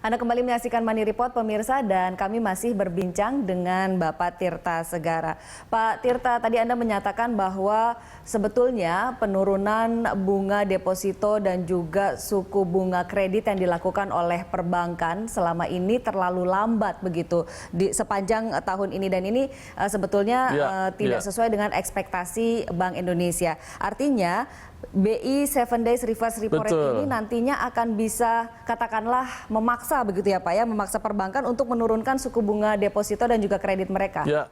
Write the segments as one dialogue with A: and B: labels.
A: Anda kembali menyaksikan Money Report pemirsa dan kami masih berbincang dengan Bapak Tirta Segara. Pak Tirta, tadi Anda menyatakan bahwa sebetulnya penurunan bunga deposito dan juga suku bunga kredit yang dilakukan oleh perbankan selama ini terlalu lambat begitu di sepanjang tahun ini, dan ini sebetulnya tidak sesuai dengan ekspektasi Bank Indonesia. Artinya BI 7 Days Reverse Repo Rate ini nantinya akan bisa katakanlah memaksa begitu ya Pak ya, memaksa perbankan untuk menurunkan suku bunga deposito dan juga kredit mereka.
B: Ya,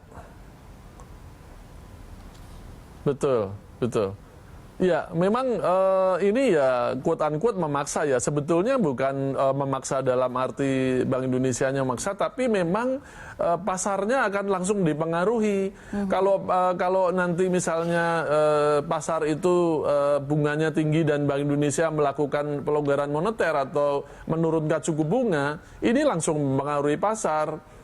B: betul. Ya, memang ini ya quote-unquote memaksa ya. Sebetulnya bukan memaksa dalam arti Bank Indonesia-nya memaksa, tapi memang pasarnya akan langsung dipengaruhi. Kalau nanti misalnya pasar itu bunganya tinggi dan Bank Indonesia melakukan pelonggaran moneter atau menurunkan suku bunga, ini langsung mempengaruhi pasar.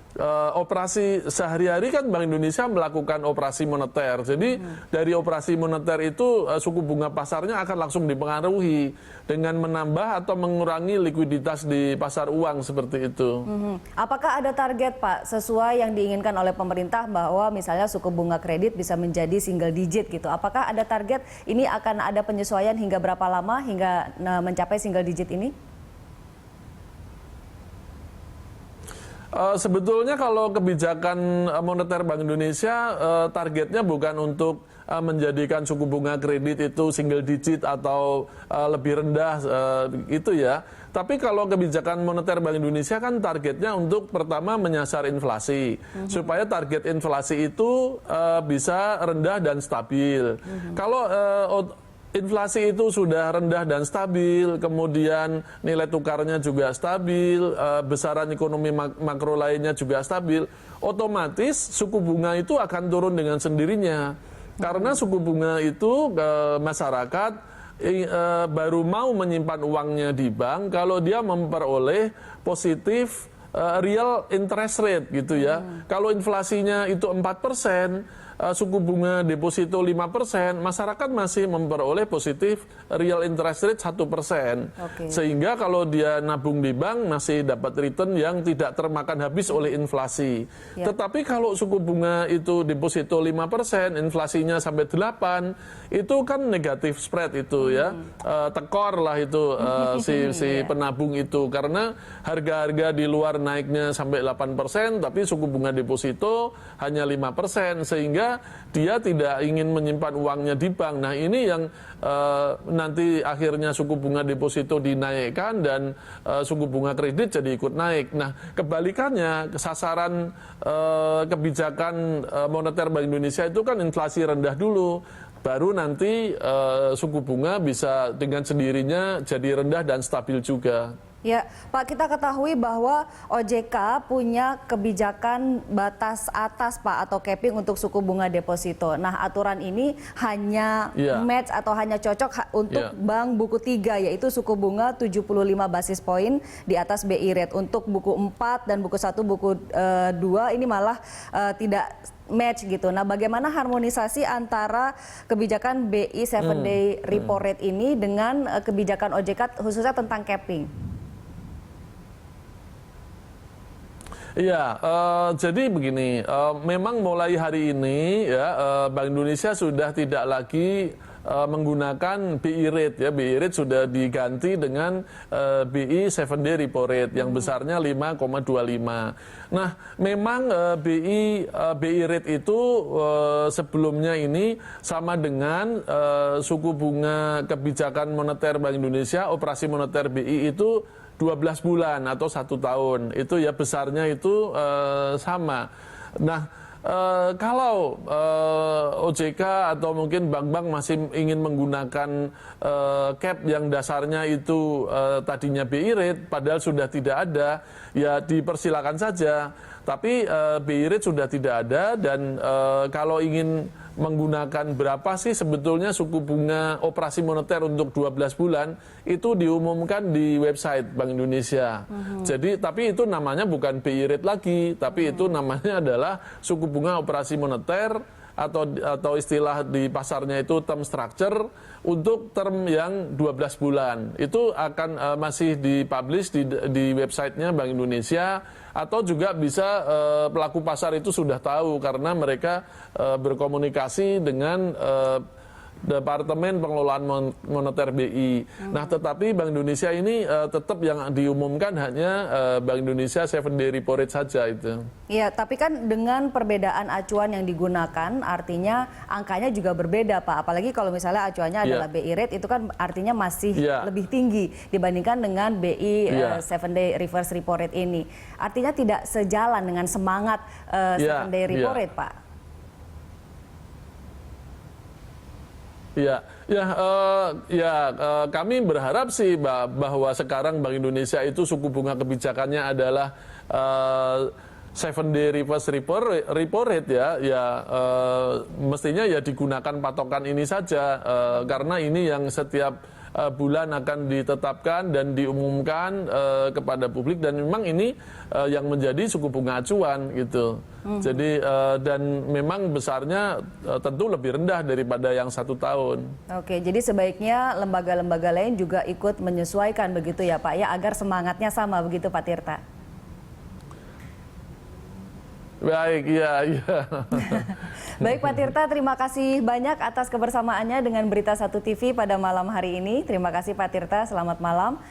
B: Operasi sehari-hari kan Bank Indonesia melakukan operasi moneter. Jadi dari operasi moneter itu suku bunga pasarnya akan langsung dipengaruhi dengan menambah atau mengurangi likuiditas di pasar uang seperti itu.
A: Apakah ada target Pak sesuai yang diinginkan oleh pemerintah bahwa misalnya suku bunga kredit bisa menjadi single digit gitu? Apakah ada target ini akan ada penyesuaian hingga berapa lama hingga mencapai single digit ini?
B: Sebetulnya kalau kebijakan moneter Bank Indonesia targetnya bukan untuk menjadikan suku bunga kredit itu single digit atau lebih rendah itu ya. Tapi kalau kebijakan moneter Bank Indonesia kan targetnya untuk pertama menyasar inflasi supaya target inflasi itu bisa rendah dan stabil. Kalau inflasi itu sudah rendah dan stabil, kemudian nilai tukarnya juga stabil, besaran ekonomi makro lainnya juga stabil, otomatis suku bunga itu akan turun dengan sendirinya. Karena suku bunga itu masyarakat baru mau menyimpan uangnya di bank kalau dia memperoleh positif real interest rate gitu ya. Kalau inflasinya itu 4%, suku bunga deposito 5%, masyarakat masih memperoleh positif real interest rate 1%. Sehingga kalau dia nabung di bank masih dapat return yang tidak termakan habis oleh inflasi. Tetapi kalau suku bunga itu deposito 5%, inflasinya sampai 8%, itu kan negatif spread itu ya. Tekor lah itu si penabung itu. Karena harga-harga di luar naiknya sampai 8%, tapi suku bunga deposito hanya 5%. Sehingga dia tidak ingin menyimpan uangnya di bank. Nah ini yang nanti akhirnya suku bunga deposito dinaikkan dan suku bunga kredit jadi ikut naik. Nah kebalikannya sasaran kebijakan moneter Bank Indonesia itu kan inflasi rendah dulu. Baru nanti suku bunga bisa dengan sendirinya jadi rendah dan stabil juga.
A: Ya, Pak, kita ketahui bahwa OJK punya kebijakan batas atas, Pak, atau capping untuk suku bunga deposito. Nah, aturan ini hanya match atau hanya cocok untuk bank buku 3, yaitu suku bunga 75 basis poin di atas BI rate. Untuk buku 4 dan buku 1, buku 2 ini malah tidak match gitu. Nah, bagaimana harmonisasi antara kebijakan BI 7 Day Repo Rate ini dengan kebijakan OJK khususnya tentang capping?
B: Iya, jadi begini, memang mulai hari ini ya Bank Indonesia sudah tidak lagi menggunakan BI rate ya. BI rate sudah diganti dengan BI 7 Day Repo Rate yang besarnya 5,25. Nah, memang BI rate itu sebelumnya ini sama dengan suku bunga kebijakan moneter Bank Indonesia, operasi moneter BI itu 12 bulan atau 1 tahun. Itu ya besarnya itu sama. Nah, kalau OJK atau mungkin bank-bank masih ingin menggunakan cap yang dasarnya itu tadinya BI rate, padahal sudah tidak ada, ya dipersilakan saja. Tapi BI rate sudah tidak ada dan kalau ingin menggunakan berapa sih sebetulnya suku bunga operasi moneter untuk 12 bulan itu diumumkan di website Bank Indonesia. Jadi tapi itu namanya bukan BI rate lagi, tapi itu namanya adalah suku bunga operasi moneter atau istilah di pasarnya itu term structure untuk term yang 12 bulan. Itu akan masih dipublish di websitenya Bank Indonesia, atau juga bisa pelaku pasar itu sudah tahu karena mereka berkomunikasi dengan Departemen Pengelolaan Moneter BI. Nah, tetapi Bank Indonesia ini tetap yang diumumkan hanya Bank Indonesia 7-day repo rate saja itu.
A: Iya, tapi kan dengan perbedaan acuan yang digunakan, artinya angkanya juga berbeda, Pak. Apalagi kalau misalnya acuannya adalah BI rate, itu kan artinya masih lebih tinggi dibandingkan dengan BI 7-day reverse repo rate ini. Artinya tidak sejalan dengan semangat 7-day repo rate, Pak. Kami berharap sih bahwa sekarang Bank Indonesia itu suku bunga kebijakannya adalah 7-day reverse repo rate mestinya ya digunakan patokan ini saja karena ini yang setiap bulan akan ditetapkan dan diumumkan kepada publik, dan memang ini yang menjadi suku bunga acuan gitu. Jadi dan memang besarnya tentu lebih rendah daripada yang 1 tahun. Oke, jadi sebaiknya lembaga-lembaga lain juga ikut menyesuaikan begitu ya Pak ya, agar semangatnya sama begitu Pak Tirta.
B: Baik, iya.
A: Baik Pak Tirta, terima kasih banyak atas kebersamaannya dengan Berita 1 TV pada malam hari ini. Terima kasih Pak Tirta, selamat malam.